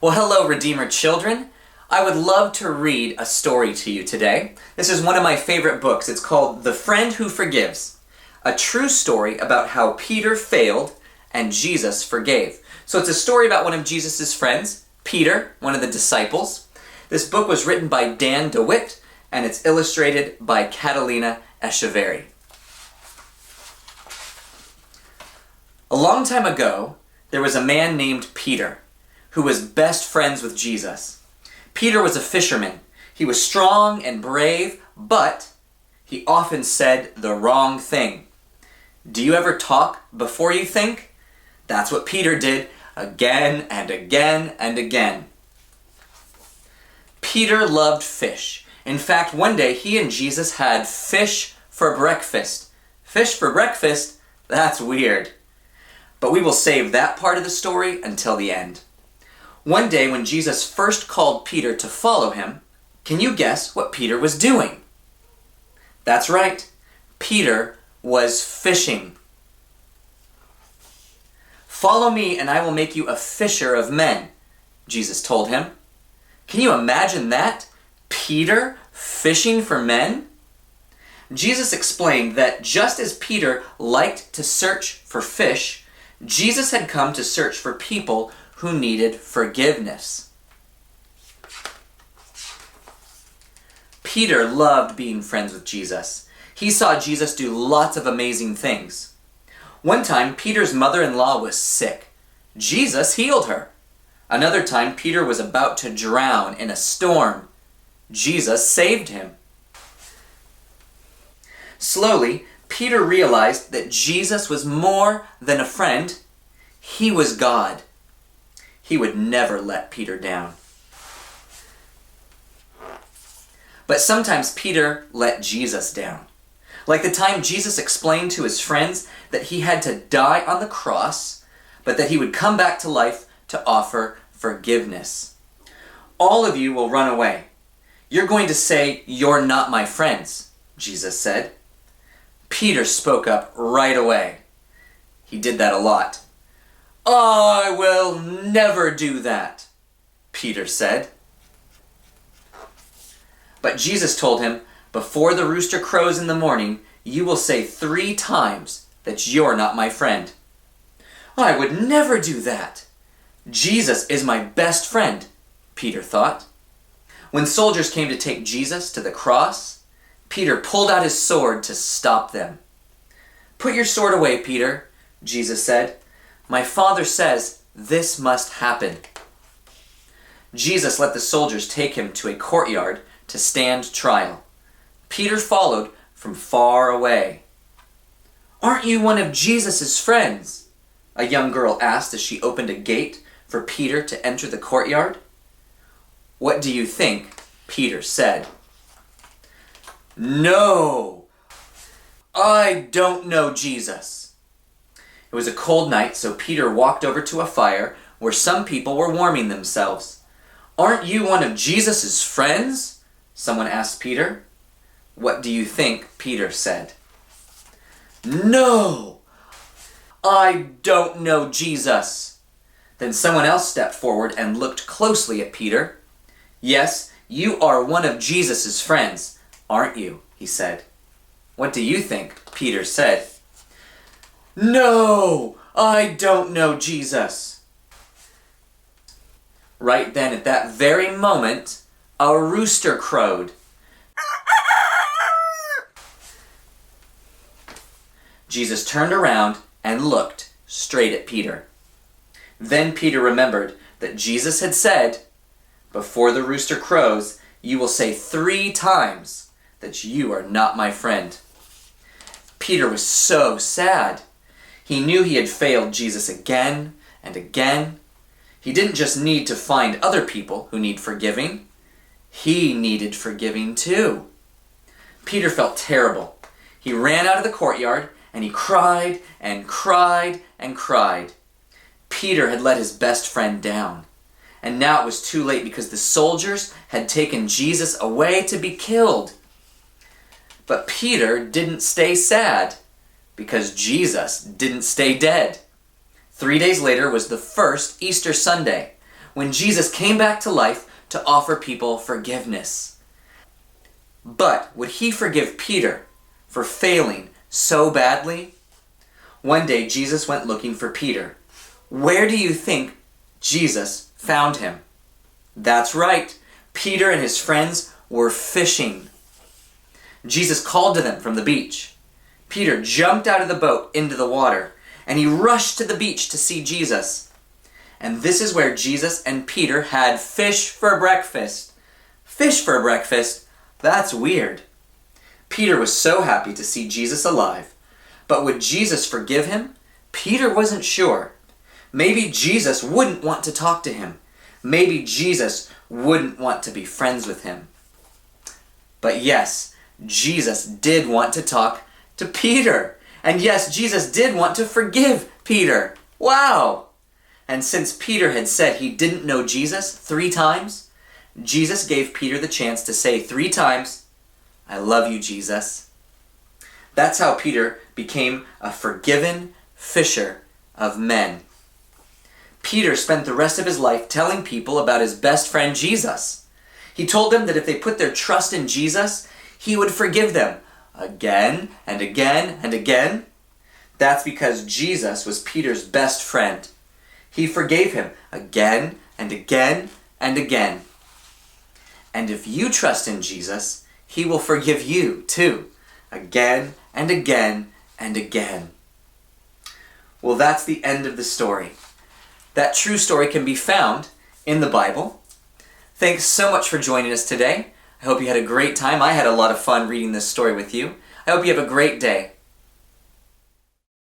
Well, hello, Redeemer children. I would love to read a story to you today. This is one of my favorite books. It's called The Friend Who Forgives, a true story about how Peter failed and Jesus forgave. So it's a story about one of Jesus' friends, Peter, one of the disciples. This book was written by Dan DeWitt, and it's illustrated by Catalina Echeverry. A long time ago, there was a man named Peter who was best friends with Jesus. Peter was a fisherman. He was strong and brave, but he often said the wrong thing. Do you ever talk before you think? That's what Peter did again and again and again. Peter loved fish. In fact, one day he and Jesus had fish for breakfast. Fish for breakfast? That's weird. But we will save that part of the story until the end. One day when Jesus first called Peter to follow him, can you guess what Peter was doing? That's right. Peter was fishing. "Follow me and I will make you a fisher of men," Jesus told him. Can you imagine that? Peter fishing for men? Jesus explained that just as Peter liked to search for fish, Jesus had come to search for people who needed forgiveness. Peter loved being friends with Jesus. He saw Jesus do lots of amazing things. One time, Peter's mother-in-law was sick. Jesus healed her. Another time, Peter was about to drown in a storm. Jesus saved him. Slowly, Peter realized that Jesus was more than a friend. He was God. He would never let Peter down. But sometimes Peter let Jesus down. Like the time Jesus explained to his friends that he had to die on the cross, but that he would come back to life to offer forgiveness. All of you will run away. You're going to say, "You're not my friends," Jesus said. Peter spoke up right away. He did that a lot. "I will never do that," Peter said. But Jesus told him, "Before the rooster crows in the morning, you will say 3 times that you're not my friend." "I would never do that. Jesus is my best friend," Peter thought. When soldiers came to take Jesus to the cross, Peter pulled out his sword to stop them. "Put your sword away, Peter," Jesus said. "My Father says this must happen." Jesus let the soldiers take him to a courtyard to stand trial. Peter followed from far away. "Aren't you one of Jesus' friends?" a young girl asked as she opened a gate for Peter to enter the courtyard. What do you think Peter said? "No, I don't know Jesus." It was a cold night, so Peter walked over to a fire where some people were warming themselves. "Aren't you one of Jesus' friends?" someone asked Peter. What do you think Peter said? "No, I don't know Jesus." Then someone else stepped forward and looked closely at Peter. "Yes, you are one of Jesus' friends, aren't you?" he said. What do you think Peter said? "No, I don't know Jesus." Right then, at that very moment, a rooster crowed. Jesus turned around and looked straight at Peter. Then Peter remembered that Jesus had said, "Before the rooster crows, you will say 3 times that you are not my friend." Peter was so sad. He knew he had failed Jesus again and again. He didn't just need to find other people who need forgiving. He needed forgiving too. Peter felt terrible. He ran out of the courtyard and he cried and cried and cried. Peter had let his best friend down. And now it was too late because the soldiers had taken Jesus away to be killed. But Peter didn't stay sad because Jesus didn't stay dead. 3 days later was the first Easter Sunday. when Jesus came back to life to offer people forgiveness. But would he forgive Peter for failing so badly? One day Jesus went looking for Peter. Where do you think Jesus found him? That's right, Peter and his friends were fishing. Jesus called to them from the beach. Peter jumped out of the boat into the water, and he rushed to the beach to see Jesus. And this is where Jesus and Peter had fish for breakfast. Fish for breakfast? That's weird. Peter was so happy to see Jesus alive. But would Jesus forgive him? Peter wasn't sure. Maybe Jesus wouldn't want to talk to him. Maybe Jesus wouldn't want to be friends with him. But yes, Jesus did want to talk to Peter. And yes, Jesus did want to forgive Peter. Wow! And since Peter had said he didn't know Jesus 3 times, Jesus gave Peter the chance to say 3 times, "I love you, Jesus." That's how Peter became a forgiven fisher of men. Peter spent the rest of his life telling people about his best friend Jesus. He told them that if they put their trust in Jesus, he would forgive them again and again and again. That's because Jesus was Peter's best friend. He forgave him again and again and again. And if you trust in Jesus, he will forgive you too, again and again and again. Well, that's the end of the story. That true story can be found in the Bible. Thanks so much for joining us today. I hope you had a great time. I had a lot of fun reading this story with you. I hope you have a great day.